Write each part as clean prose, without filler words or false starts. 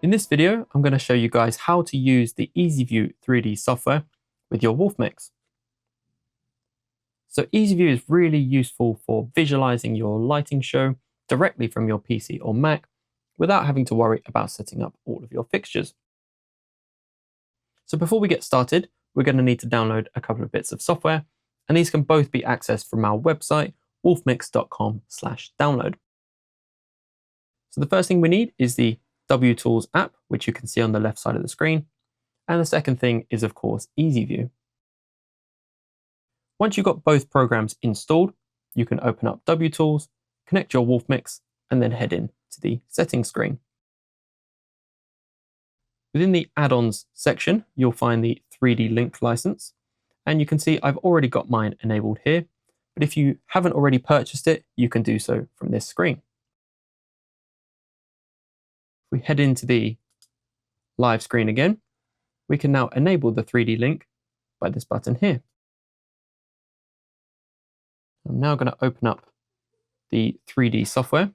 In this video, I'm going to show you guys how to use the EasyView 3D software with your Wolfmix. So EasyView is really useful for visualizing your lighting show directly from your PC or Mac without having to worry about setting up all of your fixtures. So before we get started, we're going to need to download a couple of bits of software, and these can both be accessed from our website, wolfmix.com/download. So the first thing we need is the WTOOLS app, which you can see on the left side of the screen. And the second thing is, of course, EasyView. Once you've got both programs installed, you can open up WTOOLS, connect your Wolfmix, and then head in to the settings screen. Within the add-ons section, you'll find the 3D link license. And you can see I've already got mine enabled here. But if you haven't already purchased it, you can do so from this screen. If we head into the live screen again, we can now enable the 3D link by this button here. I'm now going to open up the 3D software.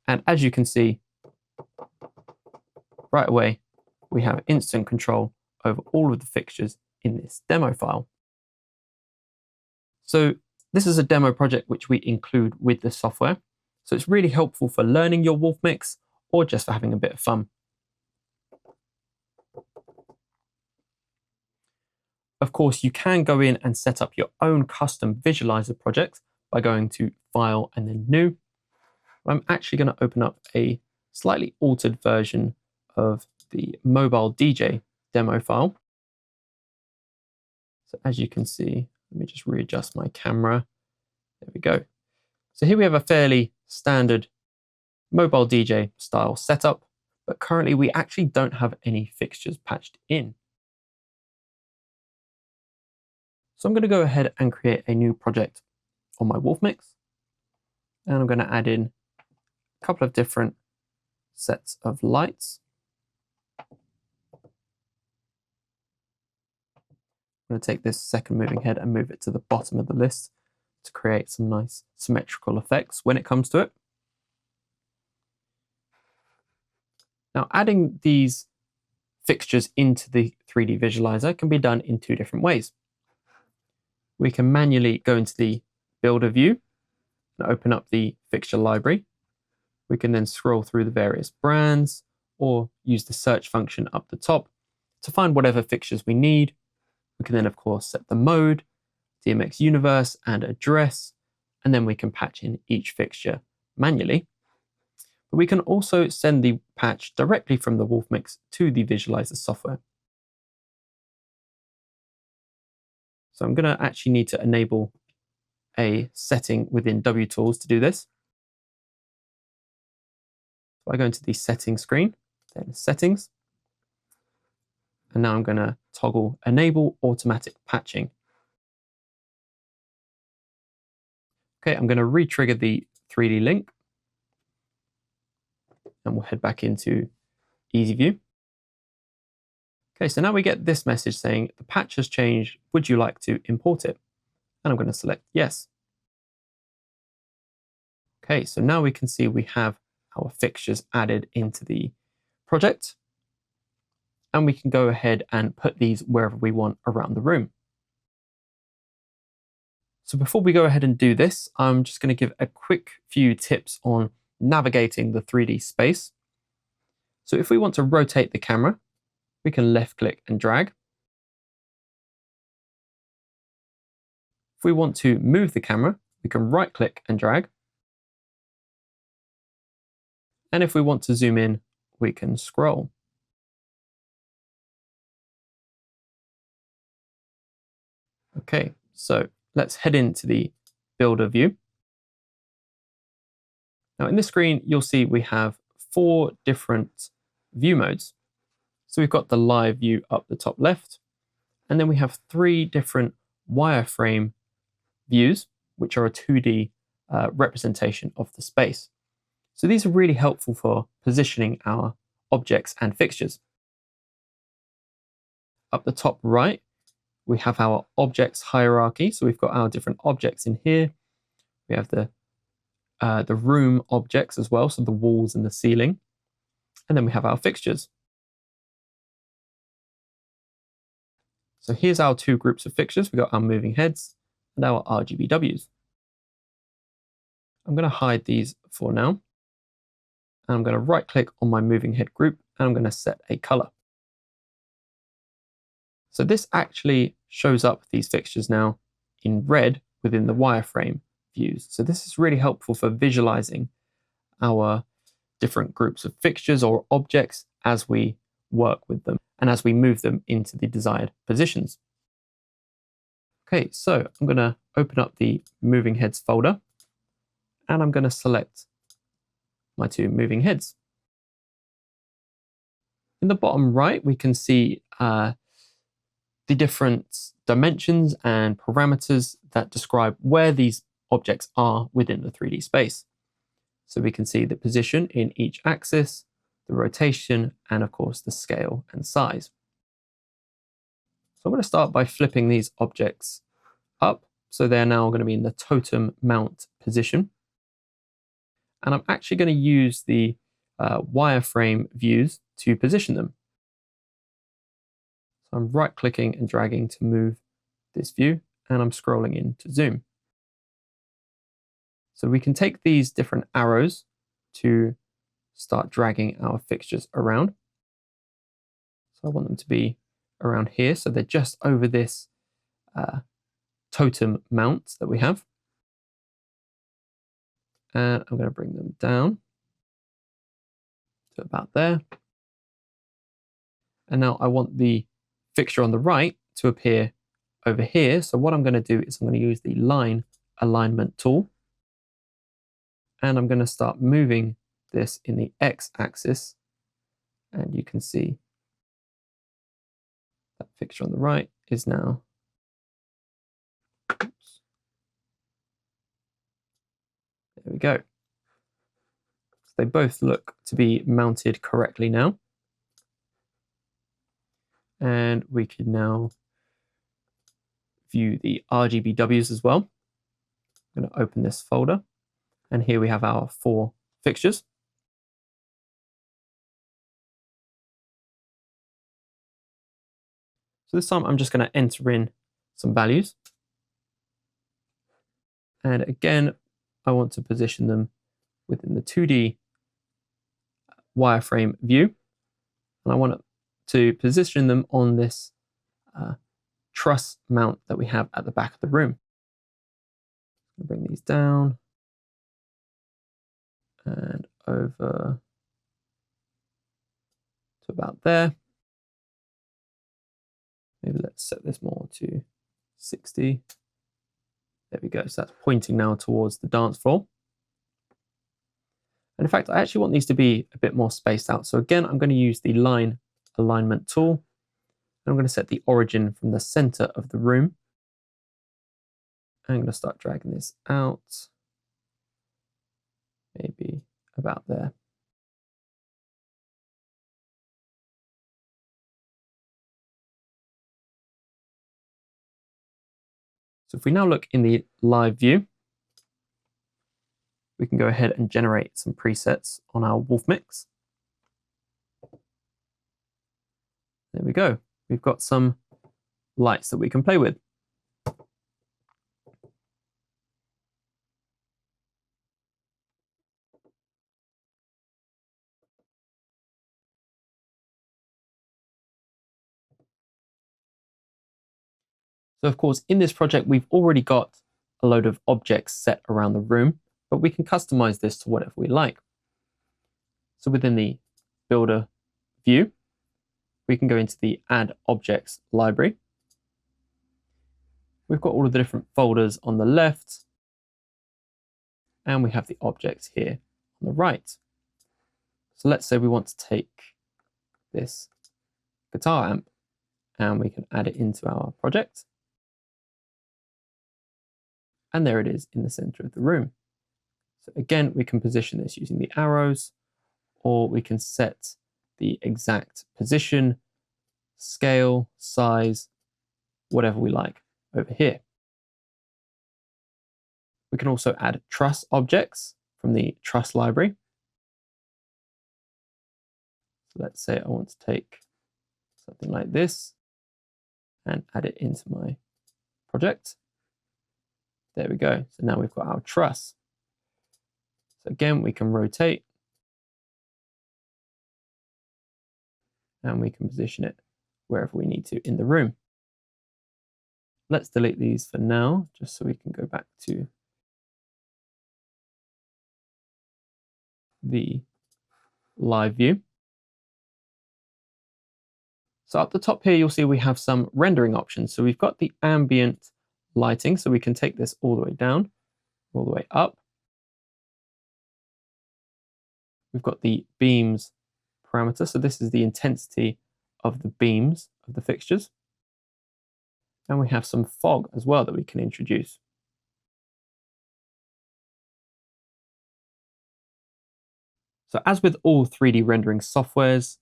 And as you can see, right away, we have instant control over all of the fixtures in this demo file. So this is a demo project which we include with the software. So it's really helpful for learning your Wolfmix or just for having a bit of fun. Of course, you can go in and set up your own custom visualizer project by going to File and then New. I'm actually going to open up a slightly altered version of the mobile DJ demo file. So as you can see, let me just readjust my camera. There we go. So here we have a fairly standard mobile DJ style setup, but currently we actually don't have any fixtures patched in. So I'm going to go ahead and create a new project on my Wolfmix. And I'm going to add in a couple of different sets of lights. I'm going to take this second moving head and move it to the bottom of the list to create some nice symmetrical effects when it comes to it. Now, adding these fixtures into the 3D visualizer can be done in two different ways. We can manually go into the Builder view and open up the fixture library. We can then scroll through the various brands or use the search function up the top to find whatever fixtures we need. We can then, of course, set the mode, DMX universe, and address, and then we can patch in each fixture manually. But we can also send the patch directly from the Wolfmix to the visualizer software. So I'm going to actually need to enable a setting within WTOOLS to do this. So I go into the settings screen, then settings. And now I'm going to toggle enable automatic patching. Okay, I'm going to re-trigger the 3D link. And we'll head back into EasyView. Okay, so now we get this message saying the patch has changed. Would you like to import it? And I'm going to select yes. Okay, so now we can see we have our fixtures added into the project. And we can go ahead and put these wherever we want around the room. So before we go ahead and do this, I'm just going to give a quick few tips on navigating the 3D space. So if we want to rotate the camera, we can left click and drag. If we want to move the camera, we can right click and drag. And if we want to zoom in, we can scroll. Okay, so let's head into the Builder view. Now in this screen, you'll see we have 4 different view modes. So we've got the live view up the top left, and then we have 3 different wireframe views, which are a 2D representation of the space. So these are really helpful for positioning our objects and fixtures. Up the top right, we have our objects hierarchy. So we've got our different objects in here. We have the room objects as well, so the walls and the ceiling. And then we have our fixtures. So here's our two groups of fixtures. We've got our moving heads and our RGBWs. I'm going to hide these for now. And I'm going to right click on my moving head group and I'm going to set a color. So this actually shows up these fixtures now in red within the wireframe views. So this is really helpful for visualizing our different groups of fixtures or objects as we work with them and as we move them into the desired positions. Okay, so I'm going to open up the moving heads folder and I'm going to select my two moving heads. In the bottom right, we can see the different dimensions and parameters that describe where these objects are within the 3D space. So we can see the position in each axis, the rotation, and of course the scale and size. So I'm going to start by flipping these objects up. So they're now going to be in the totem mount position. And I'm actually going to use the wireframe views to position them. So I'm right clicking and dragging to move this view, and I'm scrolling in to zoom. So we can take these different arrows to start dragging our fixtures around. So I want them to be around here. So they're just over this totem mount that we have. And I'm going to bring them down to about there. And now I want the fixture on the right to appear over here. So what I'm going to do is I'm going to use the line alignment tool. And I'm going to start moving this in the x-axis. And you can see that fixture on the right is now, oops, there we go. So they both look to be mounted correctly now. And we can now view the RGBWs as well. I'm going to open this folder. And here we have our 4 fixtures. So this time I'm just going to enter in some values. And again, I want to position them within the 2D wireframe view. And I want to position them on this truss mount that we have at the back of the room. I'll bring these down and over to about there. Maybe let's set this more to 60. There we go. So that's pointing now towards the dance floor. And in fact, I actually want these to be a bit more spaced out. So again, I'm going to use the line alignment tool. I'm going to set the origin from the center of the room. I'm going to start dragging this out. Maybe about there. So if we now look in the live view, we can go ahead and generate some presets on our Wolfmix. There we go. We've got some lights that we can play with. So of course, in this project, we've already got a load of objects set around the room, but we can customize this to whatever we like. So within the Builder view, we can go into the Add Objects library. We've got all of the different folders on the left, and we have the objects here on the right. So let's say we want to take this guitar amp, and we can add it into our project. And there it is in the center of the room. So again, we can position this using the arrows, or we can set the exact position, scale, size, whatever we like over here. We can also add truss objects from the truss library. So let's say I want to take something like this and add it into my project. There we go. So now we've got our truss. So again, we can rotate and we can position it wherever we need to in the room. Let's delete these for now, just so we can go back to the live view. So up the top here, you'll see we have some rendering options. So we've got the ambient lighting, so we can take this all the way down, all the way up. We've got the beams parameter, so this is the intensity of the beams of the fixtures. And we have some fog as well that we can introduce. So as with all 3D rendering softwares,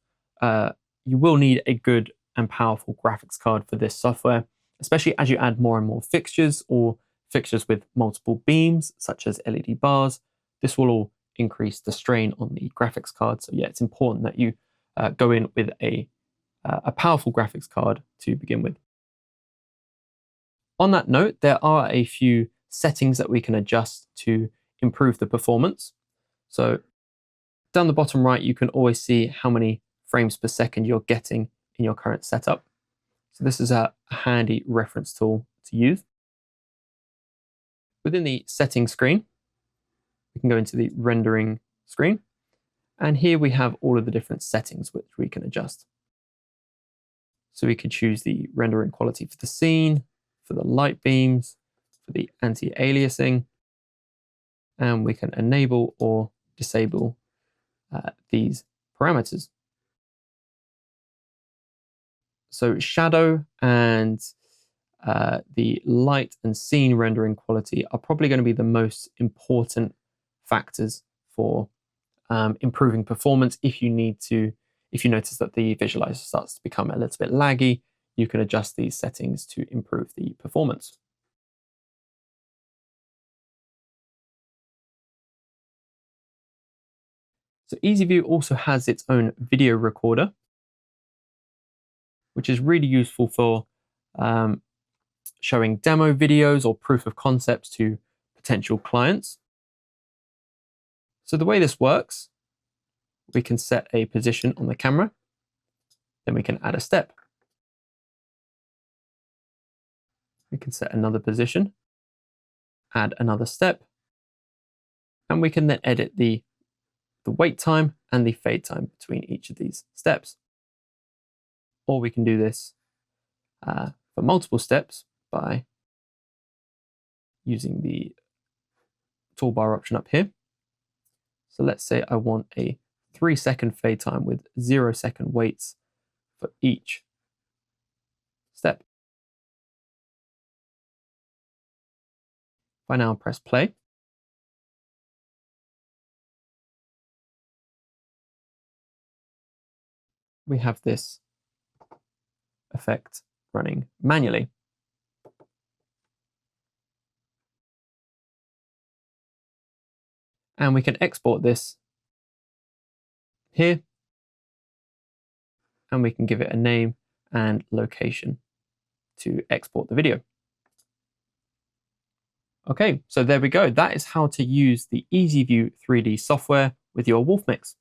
you will need a good and powerful graphics card for this software, especially as you add more and more fixtures or fixtures with multiple beams, such as LED bars. This will all increase the strain on the graphics card. So yeah, it's important that you go in with a powerful graphics card to begin with. On that note, there are a few settings that we can adjust to improve the performance. So down the bottom right, you can always see how many frames per second you're getting in your current setup. So this is a handy reference tool to use. Within the settings screen, we can go into the rendering screen. And here we have all of the different settings which we can adjust. So we could choose the rendering quality for the scene, for the light beams, for the anti-aliasing, and we can enable or disable these parameters. So shadow and the light and scene rendering quality are probably going to be the most important factors for improving performance. If you notice that the visualizer starts to become a little bit laggy, you can adjust these settings to improve the performance. So EasyView also has its own video recorder, which is really useful for showing demo videos or proof of concepts to potential clients. So the way this works, we can set a position on the camera, then we can add a step. We can set another position, add another step, and we can then edit the wait time and the fade time between each of these steps. Or we can do this for multiple steps by using the toolbar option up here. So let's say I want a 3-second fade time with 0-second waits for each step. If I now press play, we have this effect running manually. And we can export this here, and we can give it a name and location to export the video. Okay, so there we go. That is how to use the EasyView 3D software with your Wolfmix.